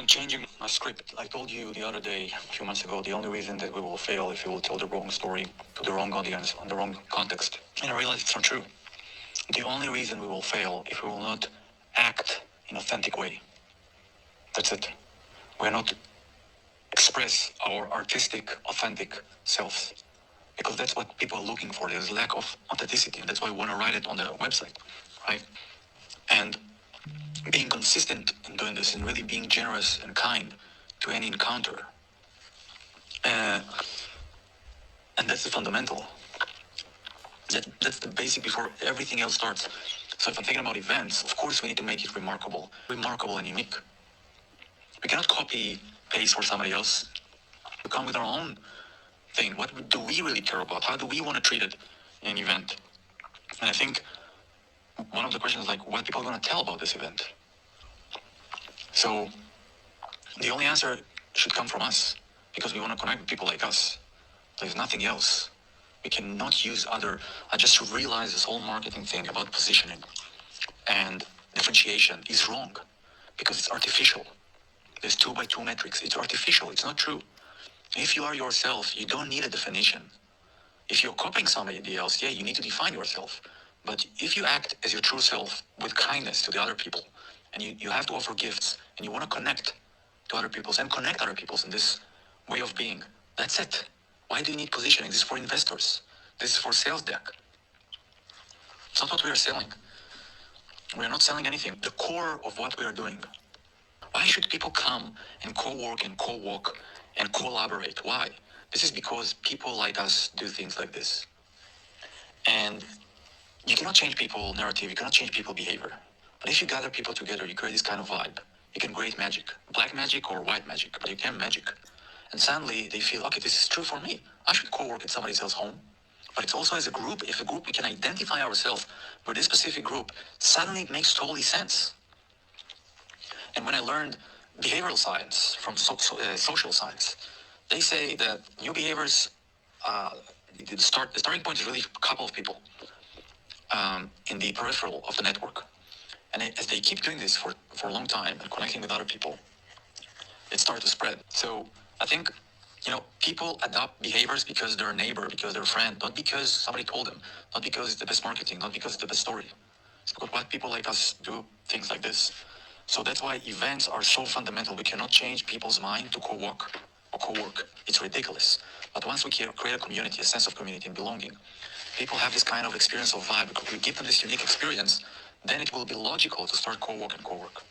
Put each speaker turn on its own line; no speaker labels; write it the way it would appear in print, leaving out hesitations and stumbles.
changing my script. I told you the other day, a few months ago, the only reason that we will fail if we will tell the wrong story to the wrong audience on the wrong context. And I realized it's not true. The only reason we will fail if we will not act in an authentic way. That's it. We are not express our artistic, authentic selves. Because that's what people are looking for. There's lack of authenticity. And that's why we want to write it on the website, right? And being consistent in doing this and really being generous and kind to any encounter. And that's the fundamental. That's the basic before everything else starts. So if I'm thinking about events, of course we need to make it remarkable and unique. We cannot copy, paste for somebody else. We come with our own thing. What do we really care about? How do we want to treat it in an event? And I think one of the questions is like, what people are going to tell about this event? So the only answer should come from us because we want to connect with people like us. There's nothing else. We cannot use other. I just realized this whole marketing thing about positioning and differentiation is wrong because it's artificial. There's 2x2 metrics. It's artificial. It's not true. If you are yourself, you don't need a definition. If you're copying somebody else, yeah, you need to define yourself. But if you act as your true self with kindness to the other people, and you have to offer gifts, and you want to connect to other people and connect other people in this way of being, that's it. Why do you need positioning? This is for investors. This is for sales deck. It's not what we are selling. We are not selling anything. The core of what we are doing. Why should people come and co-work and co-walk and collaborate? Why? This is because people like us do things like this. And you cannot change people's narrative. You cannot change people's behavior. But if you gather people together, you create this kind of vibe. You can create magic. Black magic or white magic, but you can magic. And suddenly they feel, okay, this is true for me. I should co-work at somebody else's home. But it's also as a group. If a group, we can identify ourselves with this specific group, suddenly it makes totally sense. And when I learned behavioral science from social science, they say that new behaviors, the starting point is really a couple of people in the peripheral of the network. And as they keep doing this for a long time and connecting with other people, it started to spread. So I think, people adopt behaviors because they're a neighbor, because they're a friend, not because somebody told them, not because it's the best marketing, not because it's the best story. It's because what people like us do things like this. So that's why events are so fundamental. We cannot change people's mind to co-work or co-work. It's ridiculous. But once we create a community, a sense of community and belonging, people have this kind of experience of vibe. Because we give them this unique experience, then it will be logical to start co-work and co-work.